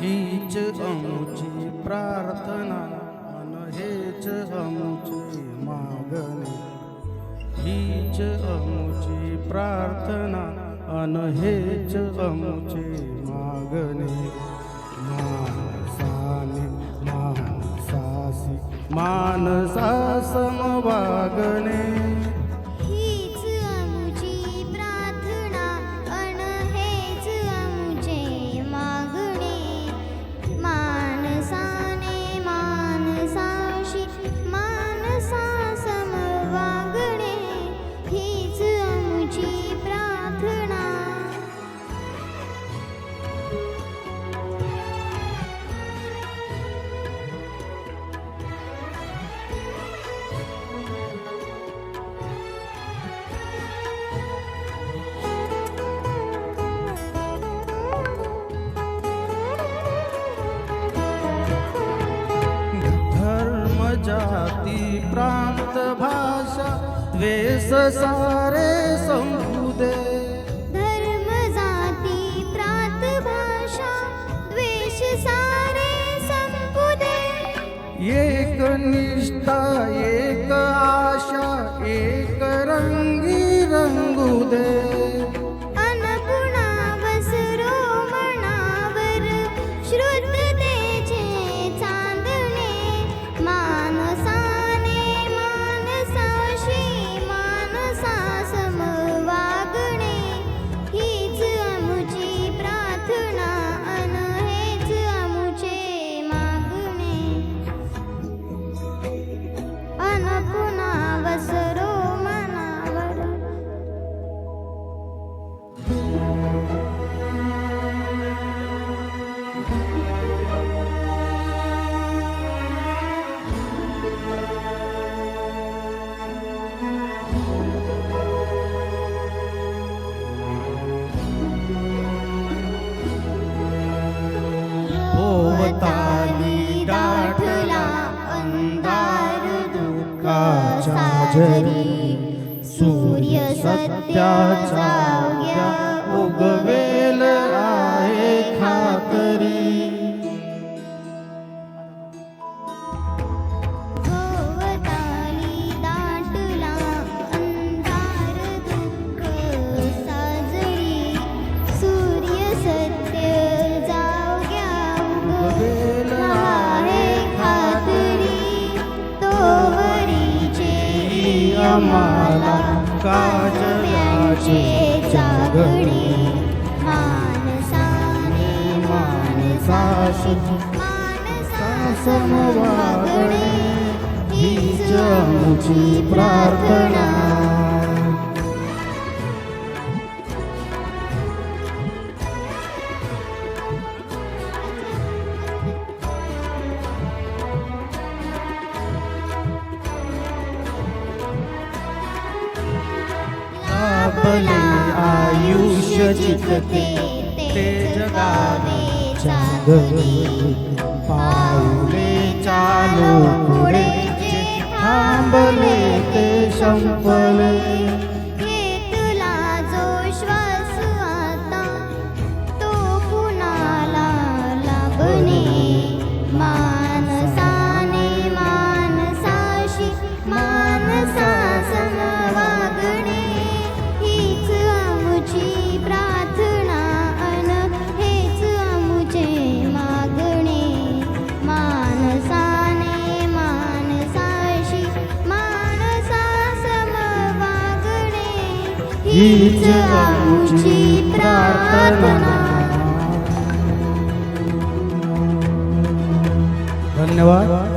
हीच आमची प्रार्थना अन हेच आमचे मागणे. हीच आमची प्रार्थना अन हेच आमचे मागणे. मानसाने मानसासी मानसा समवागणे. हीच आमची प्रार्थना अन हेच आमचे मागणे. मानसाने मानसाशी मानसा समवागणे. हीच आमची प्रार्थना. जाती प्रांत भाषा द्वेष सारे संपुदे. धर्म जाती प्रांत भाषा द्वेष सारे संपुदे. एक निष्ठा एक आशा एक रंगी रंगुदे. अनपुणा वसरो मनावर श्रुततेचे चांदणे. मानसाने मानसाशी मानसा समवागणे. हीच आमची प्रार्थना अन हेच आमचे मागणे. अनपुणा वसरो मनावर भोवताली दाटला अंधार दुःखाचा जरी. सूर्य सत्याचा उगवेल आहे खातरी. भोवताली दाटला अंधार दुःख साजरी. सूर्य सत्य जाग्या उगवेल आहे खातरी. तोवरीचे आम्हाला काजव्याचे जागणे. मानसाने मानसाशी मानसा समवागणे. हीच आमची प्रार्थना. लाभले आयुष्य जितते ते जगावे चांगले. पाऊले चालू पुढे जे थांबले ते संपले. घेतला जो श्वास आता तो कुणाला लाभणे. मानसाने मानसाशी मानसा समवागणे. हीच आमची प्रार्थना अन हेच आमचे मागणे. मानसाने मानसाशी मानसा समवागणे. हीच आमची प्रार्थना. धन्यवाद.